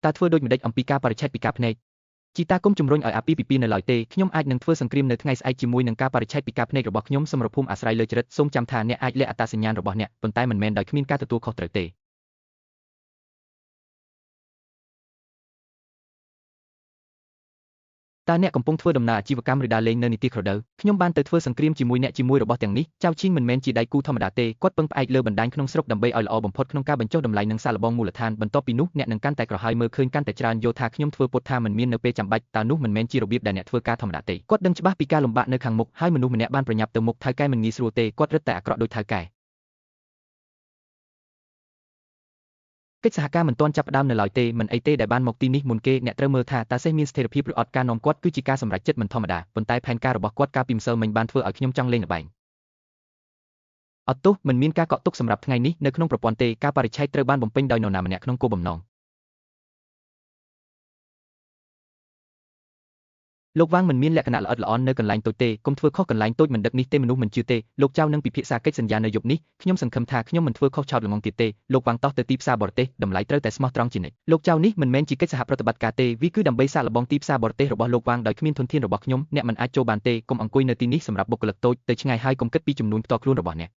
តើធ្វើដូចម្តេចអំពីការបរិច្ឆេទពីការភ្នែកជីតាគុំជំរុញឲ្យអាពាហ៍ពិពាហ៍នៅឡើយទេខ្ញុំអាចនឹងធ្វើសង្គ្រាមនៅថ្ងៃស្អែកជាមួយនឹងការបរិច្ឆេទពីការភ្នែករបស់ខ្ញុំសមរភូមិអាស្រ័យលើចរិតសូមចាំថាអ្នកអាចលាក់អត្តសញ្ញាណរបស់អ្នកប៉ុន្តែមិនមែនដោយគ្មានការទទួលខុសត្រូវទេតើអ្នកកំពុងធ្វើដំណើរអាជីវកម្មឬដើរលេងនៅនីតិក្រដៅខ្ញុំបានទៅធ្វើសង្គ្រាមជាមួយអ្នកជាមួយរបស់ទាំងនេះចៅឈីងមិនមែនជាដៃគូធម្មតាទេគាត់ពឹងផ្អែកលើបណ្ដាញក្នុងស្រុកដើម្បីឲ្យល្អបំផុតក្នុងការបញ្ចុះតម្លៃនិងសាកល្បងមូលដ្ឋានបន្ទាប់ពីនោះអ្នកនឹងកាន់តែក្រហើយមើលឃើញកាន់តែច្រើនយល់ថាខ្ញុំធ្វើពុតថាមិនមាននៅពេលចាំបាច់តើនោះមិនមែនជារបៀបដែលអ្នកធ្វើការធម្មតាទេគាត់ដឹងច្បាស់ពីការលំបាកនៅខាងមុខហើយមនុស្សម្នាក់បានប្រញាប់ទៅមុខថៅកែមិនងាយស្រួលទេគាត់រឹតតែអាក្រក់ដូចថៅកែកិច្ចសហការមិនទាន់ចាប់ផ្ដើមនៅឡើយទេមិនអីទេដែលបានមកទីនេះមុនគេអ្នកត្រូវមើលថាតើសេះមានស្ថិរភាពឬអត់ការនាំគាត់គឺជាការសម្រេចចិត្តមិនធម្មតាប៉ុន្តែផែនការរបស់គាត់កាលពីម្សិលមិញបានធ្វើឲ្យខ្ញុំចង់លេងល្បែងអត់ទោះមិនមានការកក់ទុកសម្រាប់ថ្ងៃនេះនៅក្នុងប្រព័ន្ធទេការបរិច្ឆេទត្រូវបានបំពេញដោយនរណាម្នាក់ក្នុងគោលបំណងលោកវាងមិនមានលក្ខណៈល្អិតល្អន់នៅកន្លែងតូចទេកុំធ្វើខុសកន្លែងតូចមិនដឹកនេះទេមនុស្សមិនជឿទេលោកចៅនឹងពិភាក្សាកិច្ចសន្យានៅយប់នេះខ្ញុំសង្ឃឹមថាខ្ញុំមិនធ្វើខុសឆោតល្ងងទៀតទេលោកវាងតោះទៅទីផ្សារបរទេសតម្លៃត្រូវតែស្មោះត្រង់ជានិច្ចលោកចៅនេះមិនមែនជាកិច្ចសហប្រតិបត្តិការទេវាគឺដើម្បីសាកល្បងទីផ្សារបរទេសរបស់លោកវាងដោយគ្មានធនធានរបស់ខ្ញុំអ្នកមិនអាចចូលបានទេកុំអង្គុយនៅទីនេះសម្រាប់បុគ្គលិកតូចទៅឆ្ងាយហើយកុំគិតពីចំនួនផ្ទាល់ខ្លួនរបស់អ្នក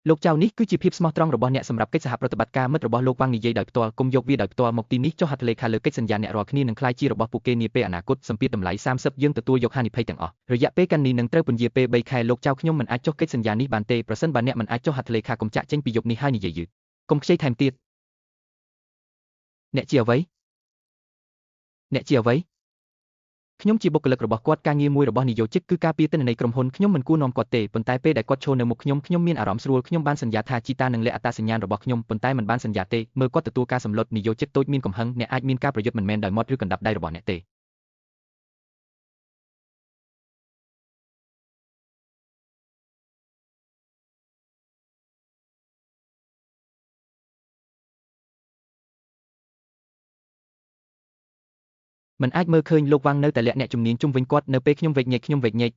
លោកចៅនេះគឺជាភាពស្មោះត្រង់របស់អ្នកសម្រាប់កិច្ចសហប្រតិបត្តិការមិត្តរបស់លោកវាងនិយាយដោយផ្ទាល់គុំយកវាដោយផ្ទាល់មកទីនេះចុះហត្ថលេខាលើកិច្ចសន្យាអ្នករាល់គ្នានឹងក្លាយជារបស់ពួកគេនាពេលអនាគតសម្ពាធតម្លៃ30យើងទទួលយកហានិភ័យទាំងអស់រយៈពេលកាន់នេះនឹងត្រូវពន្យាពេល3ខែលោកចៅខ្ញុំមិនអាចចុះកិច្ចសន្យានេះបានទេប្រសិនបើអ្នកមិនអាចចុះហត្ថលេខាកុំចាក់ចេញពីយប់នេះហើយនិយាយយឺតកុំខ្ចីថែមទៀតអ្នកជាអ្វីខ្ញុំជាបុគ្គលិករបស់គាត់ការងារមួយរបស់នាយកគឺការពារទិន្នន័យក្រុមហ៊ុនខ្ញុំមិនគួរនាំគាត់ទេប៉ុន្តែពេលដែលគាត់ឈរនៅមុខខ្ញុំមានអារម្មណ៍ស្រួលខ្ញុំបានសន្យាថាជីតានឹងលាក់អត្តសញ្ញាណរបស់ខ្ញុំប៉ុន្តែមិនបានសន្យាទេមើលគាត់ទទួលការសម្លុតនាយកតូចមានកំហឹងអ្នកអាចមានការប្រយុទ្ធមិនមែនដោយមាត់ឬកណ្ដាប់ដៃរបស់អ្នកទេមិនអាចមើលឃើញលោកវាងនៅតែលាក់អ្នកជំនាញជុំវិញគាត់នៅពេលខ្ញុំវេកញែក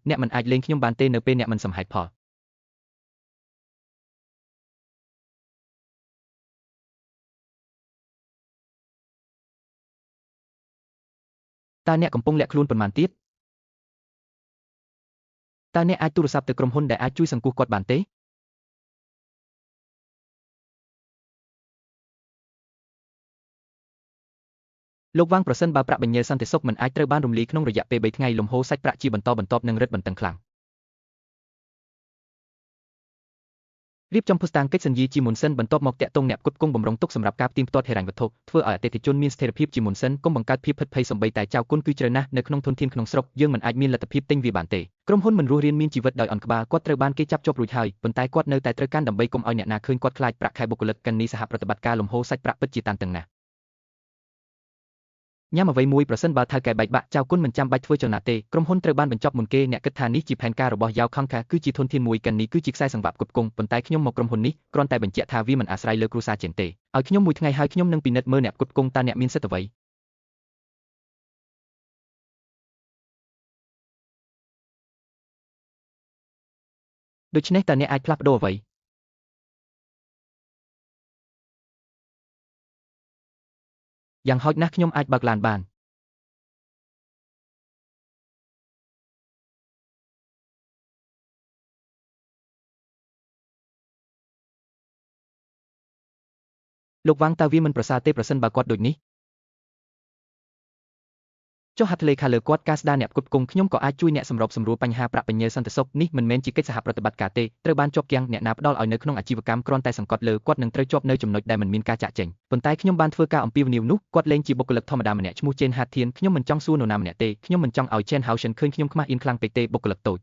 អ្នកមិនអាចលេងខ្ញុំបានទេនៅពេលអ្នកមិនសមហេតុផលតើអ្នកកំពុងលាក់ខ្លួនប៉ុន្មានទៀតតើអ្នកអាចទូរស័ព្ទទៅក្រុមហ៊ុនដែលអាចជួយសង្គ្រោះគាត់បានទេលោកវាងប្រសិនបើប្រាក់បញ្ញើសន្តិសុខមិនអាចត្រូវបានរំលាយក្នុងរយៈពេល3ថ្ងៃលំហូរសាច់ប្រាក់ជាបន្តបន្ទាប់នឹងរឹតបន្តឹងខ្លាំងរៀបចំភស្តុតាងកិច្ចសន្យាជាមុនសិនបន្ទាប់មកតាក់ទងអ្នកផ្គត់ផ្គង់បម្រុងទុកសម្រាប់ការផ្ទៀងផ្ទាត់ហិរញ្ញវត្ថុធ្វើឲ្យអតិថិជនមានស្ថិរភាពជាមុនសិនកុំបង្កើតភាពភិតភ័យសូម្បីតែចៅគុណគឺជ្រៅណាស់នៅក្នុងធនធានក្នុងស្រុកយើងមិនអាចមានលទ្ធភាពទិញវាបានទេក្រុមហ៊ុនមិនរស់រានមានជីវិតដោយអន់ក្បាលគាត់ត្រូវបានគេចាប់ជាប់រួចហើយប៉ុន្តែគាត់នៅតែត្រូវការដើម្បីកុំឲ្យអ្នកណាឃើញគាត់ខ្លាចប្រាក់ខែបុគ្គលិកកាន់នេះសហប្រតិបត្តិការលំហូរសាច់ប្រាក់ពិតជាតានតឹងណាស់ញ៉ាំអ្វីមួយប្រសិនបើថៅកែបែកបាក់ចៅគុណមិនចាំបាច់ធ្វើចលនាទេក្រុមហ៊ុនត្រូវបានបញ្ចប់មុនគេអ្នកគិតថានេះជាផែនការរបស់យ៉ាវខង្ខាគឺជាធនធានមួយកាន់នេះគឺជាខ្សែសង្វាក់ផ្គត់ផ្គង់ប៉ុន្តែខ្ញុំមកក្រុមហ៊ុននេះគ្រាន់តែបញ្ជាក់ថាវាមិនអាស្រ័យលើគ្រួសារជាងទេឲ្យខ្ញុំមួយថ្ងៃហើយខ្ញុំនឹងពិនិត្យមើលអ្នកផ្គត់ផ្គង់តើអ្នកមានសិទ្ធិអ្វីដូច្នេះតើអ្នកអាចផ្លាស់ប្ដូរអ្វីយ៉ាងហោចណាស់ខ្ញុំអាចបើកឡានបានលោកវាងតើវាមិនប្រសើរទេប្រសិនបើគាត់ដូចនេះចុះហត្ថលេខាលើគាត់ការស្ដារអ្នកផ្គត់ផ្គង់ខ្ញុំក៏អាចជួយអ្នកសម្របសម្រួលបញ្ហាប្រាក់បញ្ញើសន្តិសុខនេះមិនមែនជាកិច្ចសហប្រតិបត្តិការទេត្រូវបានជាប់គាំងអ្នកណាផ្ដល់ឲ្យនៅក្នុងអាជីវកម្មគ្រាន់តែសង្កត់លើគាត់នឹងត្រូវជាប់នៅចំណុចដែលមិនមានការចាក់ចេញប៉ុន្តែខ្ញុំបានធ្វើការអំពាវនាវនោះគាត់លែងជាបុគ្គលិកធម្មតាម្នាក់ឈ្មោះជេនហាតធានខ្ញុំមិនចង់សួរនរណាម្នាក់ទេខ្ញុំមិនចង់ឲ្យជេនហៅសិនឃើញខ្ញុំខ្មាស់អៀនខ្លាំងពេកទេបុគ្គលិកតូច